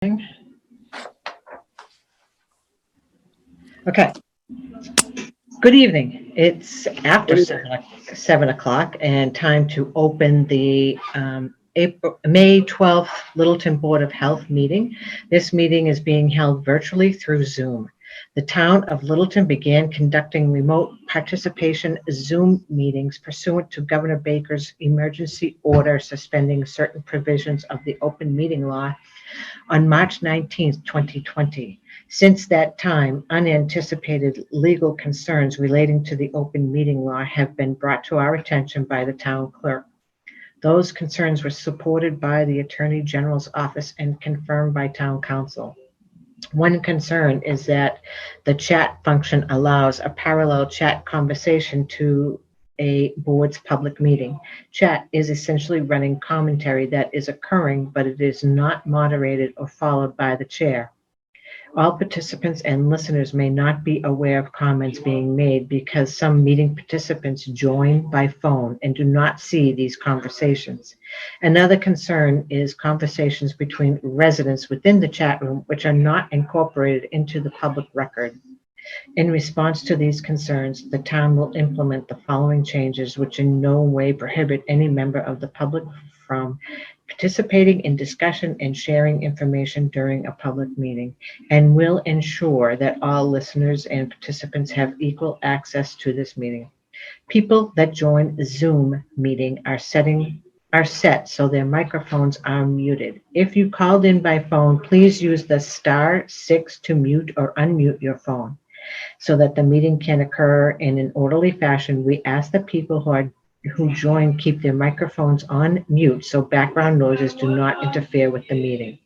recording. Okay. Good evening. It's after 7 o'clock and time to open the May 12th Littleton Board of Health meeting. This meeting is being held virtually through Zoom. The town of Littleton began conducting remote participation Zoom meetings pursuant to Governor Baker's emergency order suspending certain provisions of the open meeting law on March 19th, 2020. Since that time, unanticipated legal concerns relating to the open meeting law have been brought to our attention by the town clerk. Those concerns were supported by the Attorney General's office and confirmed by town council. One concern is that the chat function allows a parallel chat conversation to a board's public meeting. Chat is essentially running commentary that is occurring, but it is not moderated or followed by the chair. All participants and listeners may not be aware of comments being made because some meeting participants join by phone and do not see these conversations. Another concern is conversations between residents within the chat room, which are not incorporated into the public record. In response to these concerns, the town will implement the following changes, which in no way prohibit any member of the public from participating in discussion and sharing information during a public meeting, and will ensure that all listeners and participants have equal access to this meeting. People that join the Zoom meeting are set so their microphones are muted. If you called in by phone, please use the *6 to mute or unmute your phone so that the meeting can occur in an orderly fashion. We ask that people who join keep their microphones on mute so background noises do not interfere with the meeting.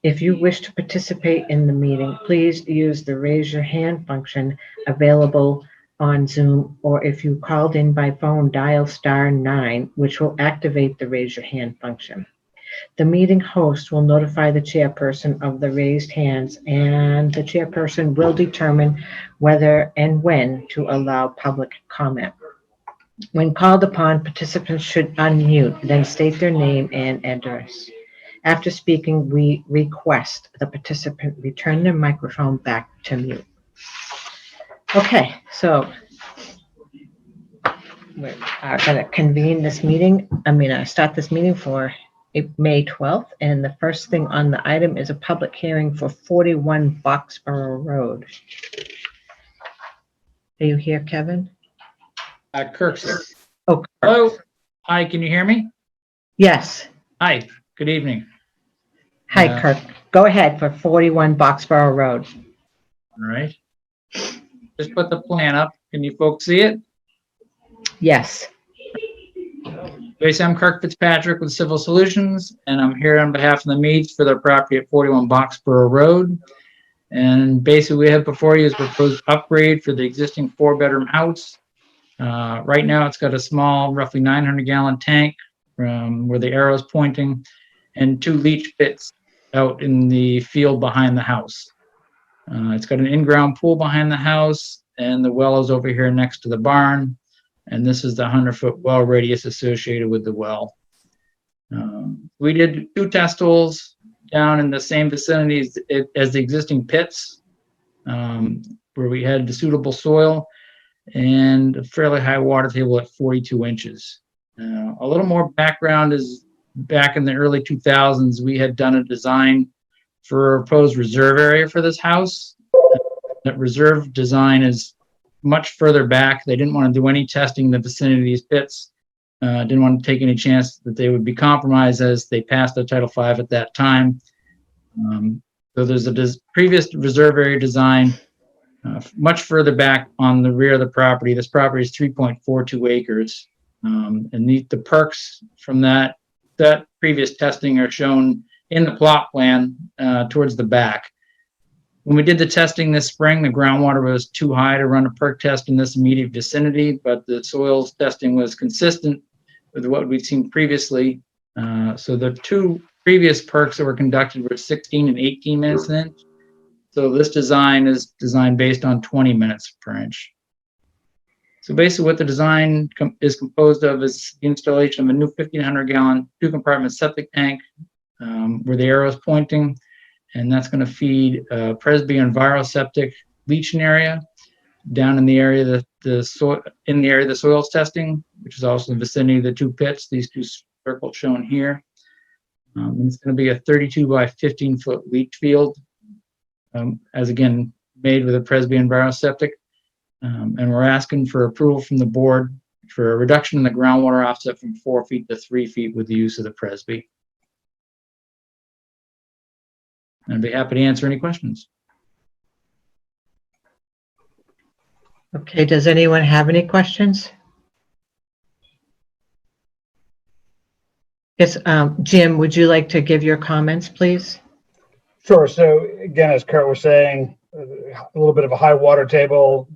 If you wish to participate in the meeting, please use the raise your hand function available on Zoom, or if you called in by phone, dial *9, which will activate the raise your hand function. The meeting host will notify the chairperson of the raised hands, and the chairperson will determine whether and when to allow public comment. When called upon, participants should unmute, then state their name and address. After speaking, we request the participant return their microphone back to mute. Okay, so we are going to convene this meeting. Start this meeting for May 12th, and the first thing on the item is a public hearing for 41 Boxborough Road. Are you here, Kevin? Kirk, sir. Oh, Kirk. Hello. Hi, can you hear me? Yes. Hi, good evening. Hi, Kirk. Go ahead for 41 Boxborough Road. All right. Just put the plan up. Can you folks see it? Yes. Basically, I'm Kirk Fitzpatrick with Civil Solutions, and I'm here on behalf of the Meads for their property at 41 Boxborough Road. And basically, we have before you is a proposed upgrade for the existing 4-bedroom house. Right now, it's got a small, roughly 900-gallon tank where the arrow is pointing, and 2 leach pits out in the field behind the house. It's got an in-ground pool behind the house, and the well is over here next to the barn. And this is the 100-foot well radius associated with the well. We did 2 test holes down in the same vicinity as the existing pits, where we had the suitable soil and a fairly high water table at 42 inches. A little more background is back in the early 2000s, we had done a design for a proposed reserve area for this house. That reserve design is much further back. They didn't want to do any testing in the vicinity of these pits. Didn't want to take any chance that they would be compromised as they passed the Title V at that time. So there's a previous reserve area design much further back on the rear of the property. This property is 3.42 acres. And the perks from that previous testing are shown in the plot plan towards the back. When we did the testing this spring, the groundwater was too high to run a perk test in this immediate vicinity, but the soils testing was consistent with what we'd seen previously. So the 2 previous perks that were conducted were 16 and 18 minutes an inch. So this design is designed based on 20 minutes per inch. So basically what the design is composed of is the installation of a new 1,500-gallon 2-compartment septic tank where the arrow is pointing, and that's going to feed Presby and Viroseptic leaching area down in the area that the soils testing, which is also in the vicinity of the two pits. These two circles shown here. And it's going to be a 32 by 15 foot leach field, as again made with a Presby and Viroseptic. And we're asking for approval from the board for a reduction in the groundwater offset from 4 feet to 3 feet with the use of the Presby. I'd be happy to answer any questions. Okay, does anyone have any questions? Yes, Jim, would you like to give your comments, please? Sure. So again, as Kurt was saying, a little bit of a high water table.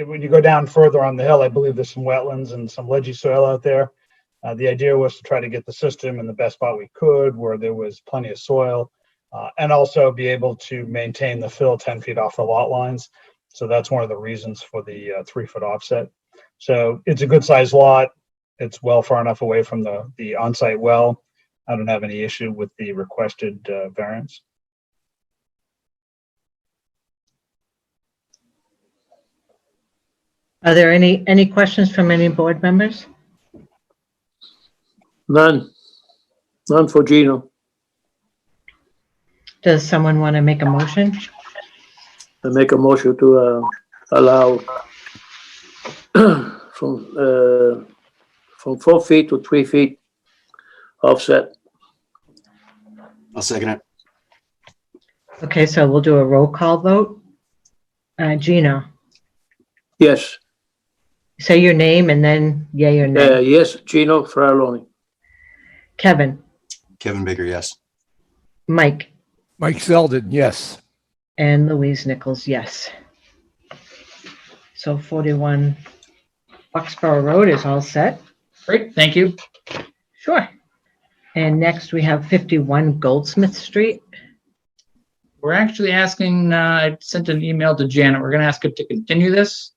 When you go down further on the hill, I believe there's some wetlands and some ledgy soil out there. The idea was to try to get the system in the best spot we could, where there was plenty of soil, and also be able to maintain the fill 10 feet off the lot lines. So that's one of the reasons for the 3 foot offset. So it's a good sized lot. It's well far enough away from the on-site well. I don't have any issue with the requested variance. Are there any questions from any board members? None for Gino. Does someone want to make a motion? I make a motion to allow from 4 feet to 3 feet offset. I'll second it. Okay, so we'll do a roll call vote. Gino, Yes, say your name and then yay or nay. yes, Gino Faralloni. Kevin, Kevin Baker, yes. Mike, Mike Zeldin, yes. and Louise Nichols, yes. So 41 Foxborough Road is all set. Great, thank you. Sure. And next we have 51 Goldsmith Street. We're actually asking, I sent an email to Janet. We're going to ask her to continue this.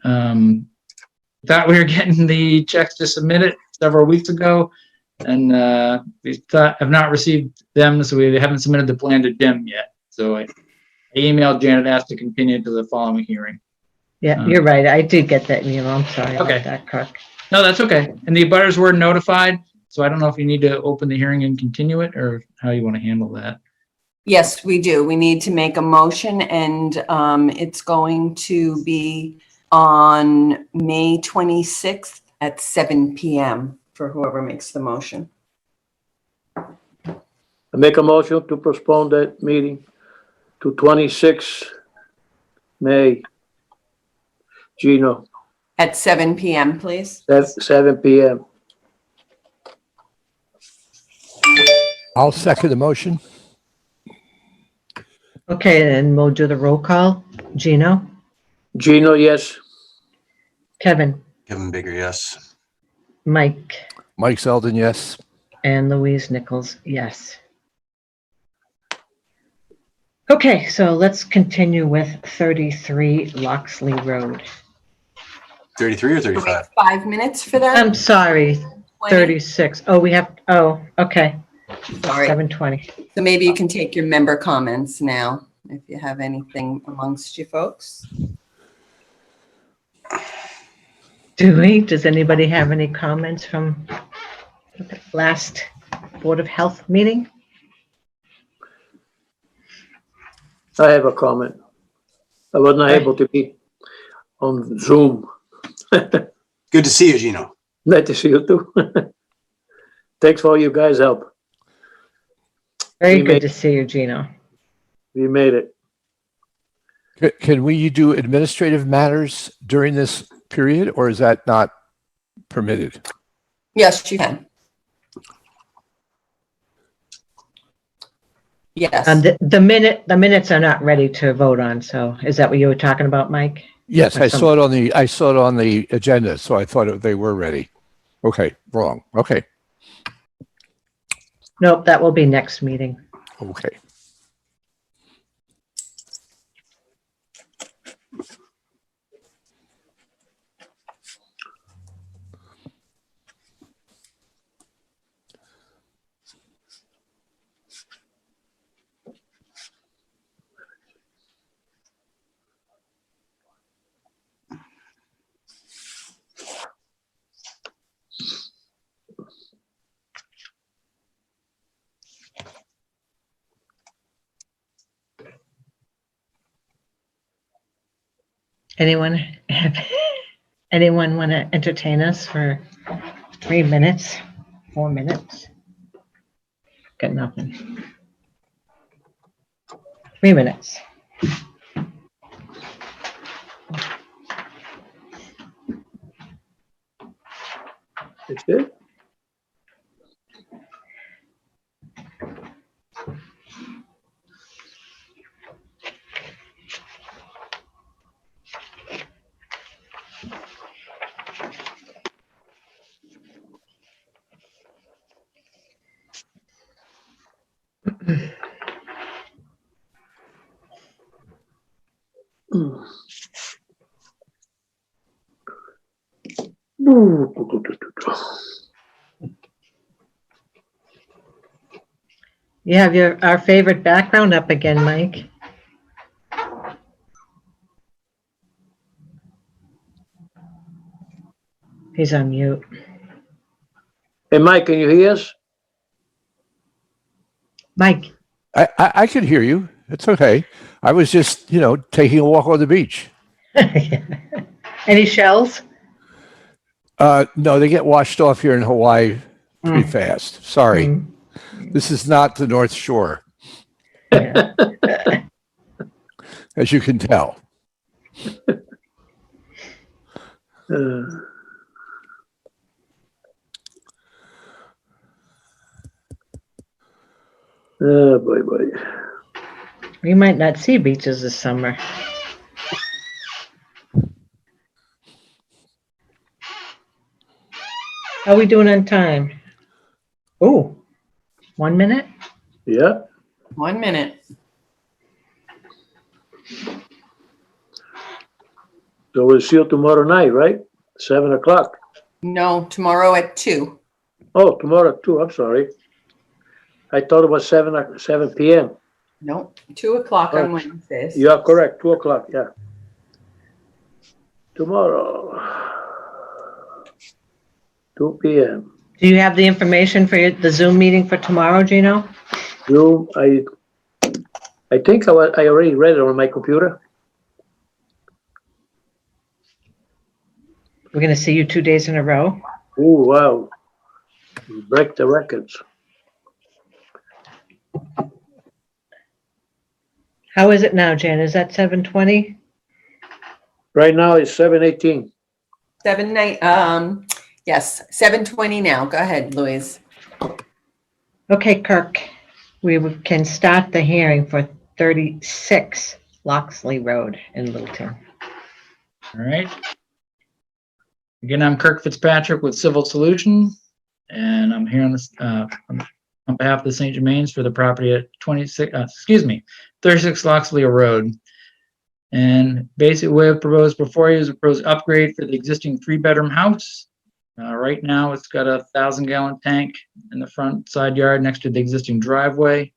Thought we were getting the checks to submit it several weeks ago, and we have not received them, so we haven't submitted the plan to Jim yet. So I emailed Janet, asked to continue to the following hearing. Yeah, you're right. I did get that email. I'm sorry Okay. about that, Kirk. No, that's okay. And the abutters were notified, so I don't know if you need to open the hearing and continue it, or how you want to handle that. Yes, we do. We need to make a motion, and it's going to be on May 26th at 7 p.m. for whoever makes the motion. I make a motion to postpone that meeting to 26 May. Gino, At 7 p.m., please. that's 7 p.m. I'll second the motion. Okay, then we'll do the roll call. Gino, Gino, yes. Kevin, Kevin Baker, yes. Mike, Mike Zeldin, yes. and Louise Nichols, yes. Okay, so let's continue with 33 Loxley Road. 33 or Wait 35? 5 minutes for that? I'm sorry, 20? 36. Oh, we have, oh, okay, Sorry. 7:20. So maybe you can take your member comments now, if you have anything amongst you folks. Does anybody have any comments from the last Board of Health meeting? I have a comment. I was not able to be on Zoom. Good to see you, Gino. Nice to see you too. Thanks for all you guys' help. Very We good made- to see you, Gino. We made it. Can we do administrative matters during this period, or is that not permitted? Yes, you can. Yes. The minutes are not ready to vote on, so is that what you were talking about, Mike? Yes, Or I saw it on the agenda, so I thought they were ready. Okay, wrong. Okay, Nope, that will be next meeting. okay. Anyone want to entertain us for 3 minutes, 4 minutes? Got nothing. 3 minutes. That's it? You have our favorite background up again, Mike. He's on mute. Hey, Mike, can you hear us? Mike, I can hear you. It's okay. I was just, taking a walk on the beach. any shells? No, they get washed off here in Hawaii pretty Mm. fast. Sorry. Mm. This is not the North Shore, Yeah. as you can tell. Oh, boy, boy. We might not see beaches this summer. How are we doing on time? Oh, 1 minute? Yeah, 1 minute. so we'll see you tomorrow night, right? 7 o'clock. No, tomorrow at 2. Oh, tomorrow too, I'm sorry. I thought it was 7 p.m. No, 2 o'clock on Oh, Wednesdays. You are correct, 2 o'clock, yeah. Tomorrow, 2 p.m. Do you have the information for the Zoom meeting for tomorrow, Gino? Zoom, I think I already read it on my computer. We're going to see you 2 days in a row. Oh, wow. You break the records. How is it now, Jan? Is that 7:20? Right now it's 7:18. 7:20 now. Go ahead, Louise. Okay, Kirk, we can start the hearing for 36 Loxley Road in Littleton. All right. Again, I'm Kirk Fitzpatrick with Civil Solution, and I'm here on this on behalf of the St. Germains for the property at 36 Loxley Road. And basically, what I've proposed before you is a proposed upgrade for the existing 3-bedroom house. Right now, it's got a 1,000-gallon tank in the front side yard next to the existing driveway,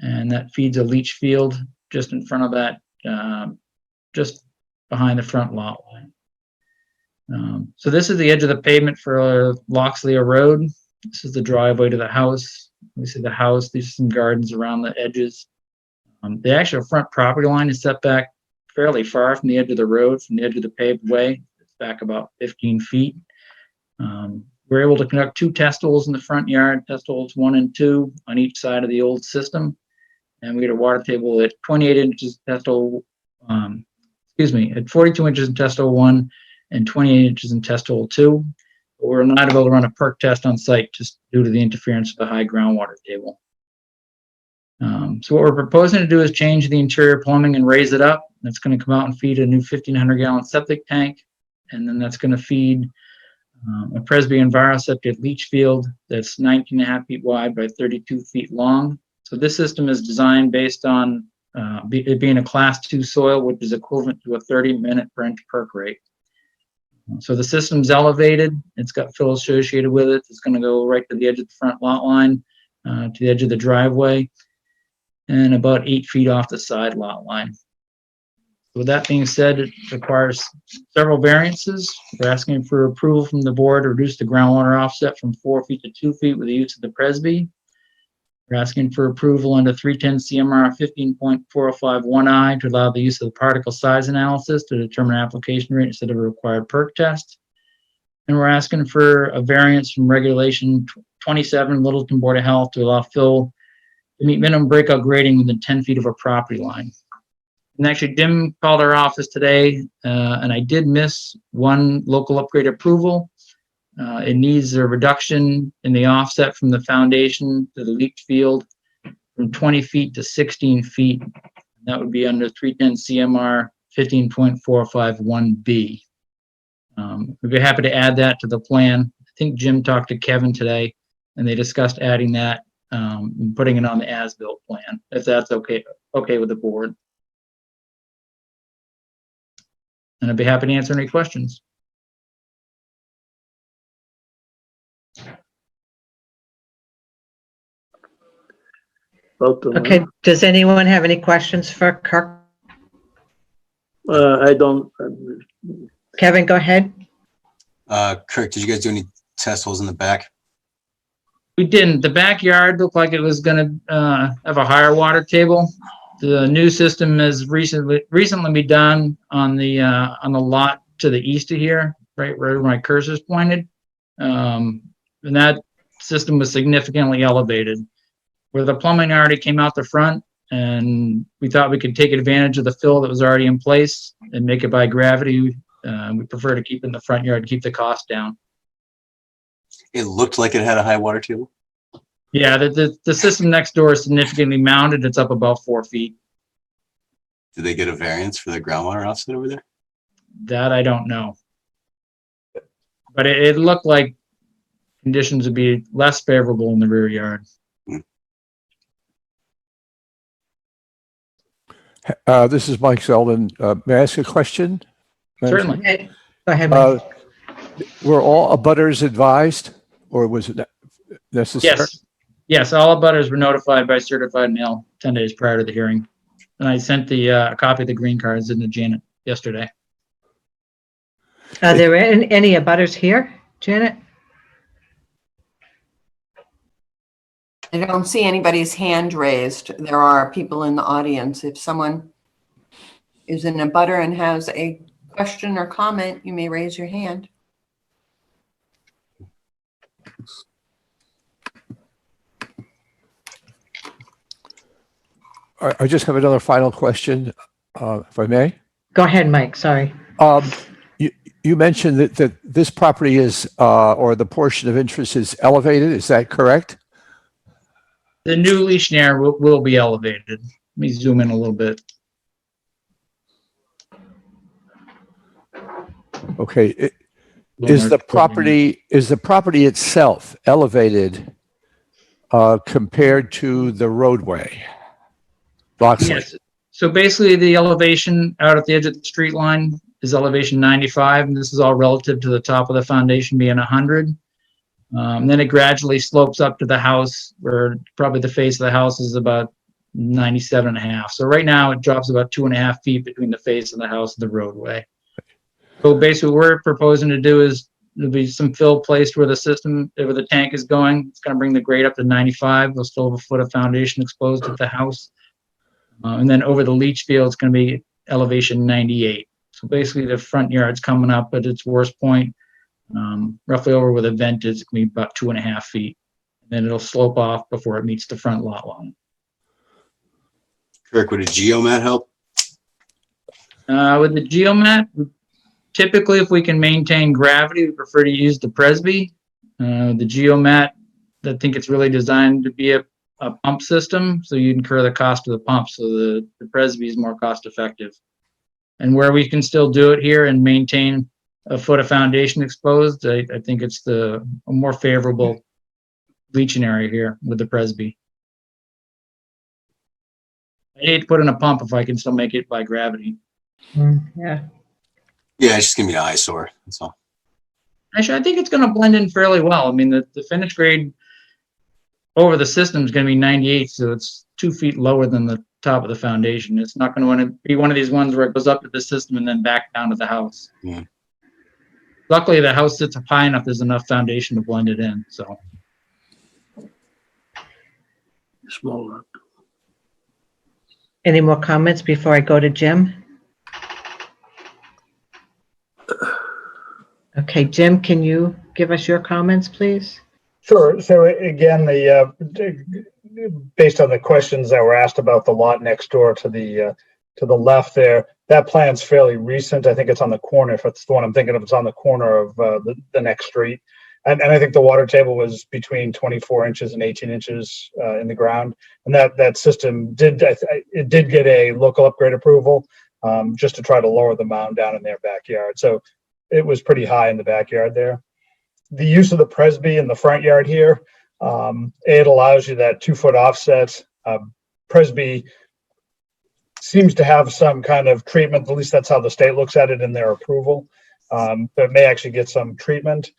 and that feeds a leach field just in front of that, just behind the front lot line. So this is the edge of the pavement for Loxley Road. This is the driveway to the house. We see the house. These are some gardens around the edges. The actual front property line is set back fairly far from the edge of the road, from the edge of the paved way. It's back about 15 feet. We're able to conduct 2 test holes in the front yard, test holes 1 and 2 on each side of the old system. And we get a water table at 28 inches test hole, at 42 inches in test hole 1 and 28 inches in test hole 2. But we're not able to run a perk test on site just due to the interference of the high groundwater table. So what we're proposing to do is change the interior plumbing and raise it up. That's going to come out and feed a new 1,500-gallon septic tank. And then that's going to feed a Presby EnviroSeptic leach field that's 19.5 feet wide by 32 feet long. So this system is designed based on it being a class 2 soil, which is equivalent to a 30-minute per inch perk rate. So the system's elevated. It's got fill associated with it. It's going to go right to the edge of the front lot line, to the edge of the driveway, and about 8 feet off the side lot line. With that being said, it requires several variances. We're asking for approval from the board to reduce the groundwater offset from 4 feet to 2 feet with the use of the Presby. We're asking for approval under 310 CMR 15.4051I to allow the use of the particle size analysis to determine application rate instead of a required perk test. And we're asking for a variance from regulation 27 Littleton Board of Health to allow fill to meet minimum breakout grading within 10 feet of a property line. And actually, Dim called our office today, and I did miss one local upgrade approval. It needs a reduction in the offset from the foundation to the leach field from 20 feet to 16 feet. That would be under 310 CMR 15.451B. We'd be happy to add that to the plan. I think Jim talked to Kevin today, and they discussed adding that and putting it on the as-built plan, if that's okay with the board. And I'd be happy to answer any questions. Okay, does anyone have any questions for Kirk? I don't, Kevin, go ahead. Kirk, did you guys do any test holes in the back? We didn't. The backyard looked like it was going to have a higher water table. The new system has recently been done on the lot to the east of here, right where my cursor's pointed. And that system was significantly elevated. Where the plumbing already came out the front, and we thought we could take advantage of the fill that was already in place and make it by gravity. We prefer to keep it in the front yard to keep the cost down. It looked like it had a high water table. Yeah, the system next door is significantly mounted. It's up about 4 feet. Did they get a variance for the groundwater offset over there? That I don't know. But it looked like conditions would be less favorable in the rear yard. This is Mike Zeldin. May I ask a question? Certainly. Okay, go ahead, Mike. Were all abutters advised, or was it necessary? Yes. Yes, all abutters were notified by certified mail 10 days prior to the hearing. And I sent the copy of the green cards into Janet yesterday. Are there any abutters here, Janet? I don't see anybody's hand raised. There are people in the audience. If someone is in a butter and has a question or comment, you may raise your hand. I just have another final question, if I may. Go ahead, Mike, sorry. You mentioned that this property is, or the portion of interest is elevated. Is that correct? The new Legionnaire will be elevated. Let me zoom in a little bit. Okay. Is the property itself elevated compared to the roadway? Loxley? Yes. So basically the elevation out at the edge of the street line is elevation 95, and this is all relative to the top of the foundation being 100. Then it gradually slopes up to the house, where probably the face of the house is about 97.5. So right now it drops about 2.5 feet between the face of the house and the roadway. So basically what we're proposing to do is there'll be some fill placed where the tank is going. It's going to bring the grade up to 95. We'll still have a foot of foundation exposed at the house. And then over the leach field, it's going to be elevation 98. So basically the front yard's coming up at its worst point. Roughly over where the vent is, it's going to be about 2.5 feet. And then it'll slope off before it meets the front lot line. Kirk, would a geomat help? With the geomat, typically if we can maintain gravity, we prefer to use the Presby. The geomat, I think it's really designed to be a pump system, so you incur the cost of the pump. So the Presby is more cost effective. And where we can still do it here and maintain a foot of foundation exposed, I think it's a more favorable leaching area here with the Presby. I hate to put in a pump if I can still make it by gravity. Yeah. Yeah, it's just gonna be an eyesore. That's all. Actually, I think it's going to blend in fairly well. I mean, the finish grade over the system is going to be 98, so it's 2 feet lower than the top of the foundation. It's not going to want to be one of these ones where it goes up to the system and then back down to the house. Yeah. Luckily, the house sits up high enough, there's enough foundation to blend it in, so. small lot. Any more comments before I go to Jim? Okay, Jim, can you give us your comments, please? Sure. So again, based on the questions that were asked about the lot next door to the left there, that plan's fairly recent. I think it's on the corner. If it's the one I'm thinking of, it's on the corner of the next street. And I think the water table was between 24 inches and 18 inches in the ground. And that system did get a local upgrade approval just to try to lower the mound down in their backyard. So it was pretty high in the backyard there. The use of the Presby in the front yard here, it allows you that 2-foot offset. Presby seems to have some kind of treatment, at least that's how the state looks at it in their approval, but it may actually get some treatment.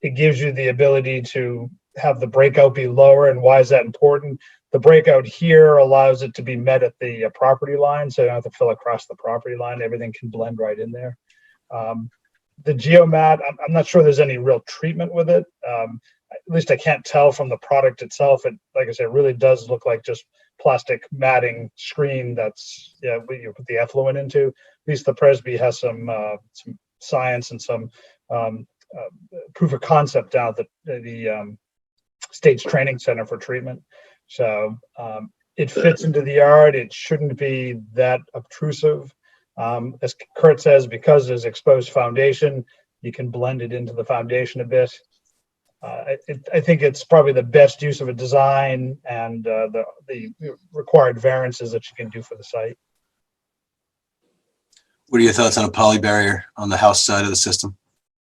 It gives you the ability to have the breakout be lower. And why is that important? The breakout here allows it to be met at the property line, so you don't have to fill across the property line. Everything can blend right in there. The geomat, I'm not sure there's any real treatment with it. At least I can't tell from the product itself. It, like I said, really does look like just plastic matting screen that's, what you put the effluent into. At least the Presby has some science and some proof of concept down at the State's Training Center for Treatment. So it fits into the yard. It shouldn't be that obtrusive. As Kurt says, because there's exposed foundation, you can blend it into the foundation a bit. I think it's probably the best use of a design and the required variances that you can do for the site. What are your thoughts on a poly barrier on the house side of the system?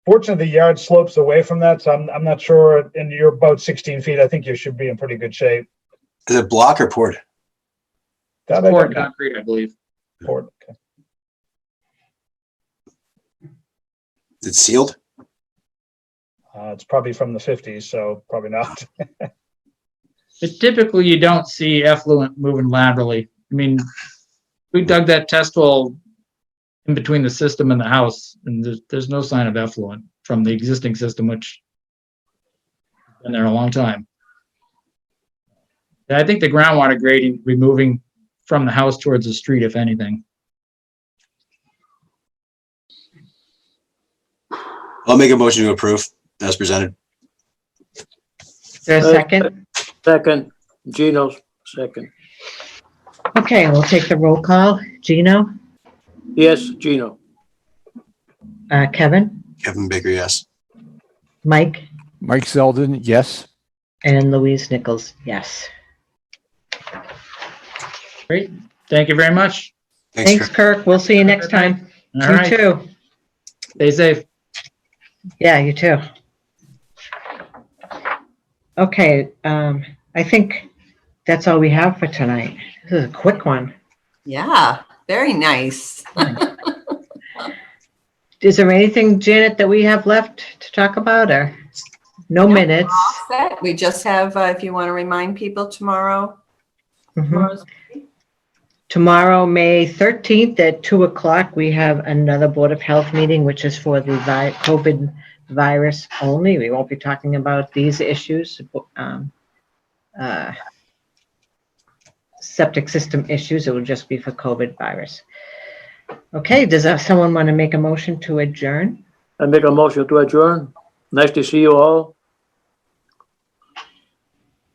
Fortunately, the yard slopes away from that, so I'm not sure. And you're about 16 feet. I think you should be in pretty good shape. Is it block or poured? That I Poured don't know. concrete, I believe. Poured, okay. Is it sealed? It's probably from the 50s, so probably not. But typically, you don't see effluent moving laterally. I mean, we dug that test hole in between the system and the house, and there's no sign of effluent from the existing system, which has been there a long time. And I think the groundwater grading will be moving from the house towards the street, if anything. I'll make a motion to approve as presented. Is there a second? Second, Gino's second. Okay, we'll take the roll call. Gino, Yes, Gino. Kevin, Kevin Baker, yes. Mike, Mike Zeldin, yes. and Louise Nichols, yes. Great. Thank you very much. Thanks, Kurt. Kirk. We'll see you next time. All You right. too. Stay safe. Yeah, you too. Okay, I think that's all we have for tonight. This is a quick one. Yeah, very nice. Is there anything, Janet, that we have left to talk about, or no No, minutes? All set. We just have, if you want to remind people tomorrow. Mhm. tomorrow's- Tomorrow, May 13th at 2:00, we have another Board of Health meeting, which is for the COVID virus only. We won't be talking about these issues, septic system issues. It will just be for COVID virus. Okay, does someone want to make a motion to adjourn? I make a motion to adjourn. Nice to see you all.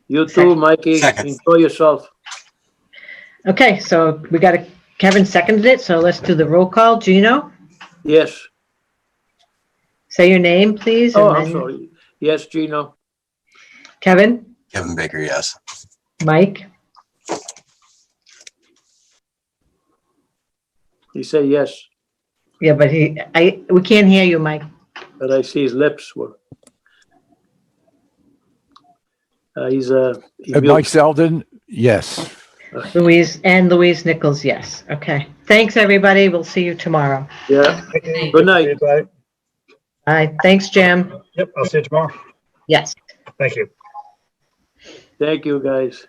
You too, Second. Mikey. Second. Enjoy yourself. Okay, so we got Kevin seconded it, so let's do the roll call. Gino, Yes. say your name, please. Oh, and I'm then sorry. Yes, Gino. Kevin, Kevin Baker, yes. Mike, He said yes, yeah, but we can't hear you, Mike. but I see his lips were. He's And mute. Mike Zeldin, yes. Louise Nichols, yes. Okay. Thanks, everybody. We'll see you tomorrow. Yeah. Okay. Good night. Bye. Bye. Thanks, Jim. Yep, I'll see you tomorrow. Yes. Thank you. Thank you, guys.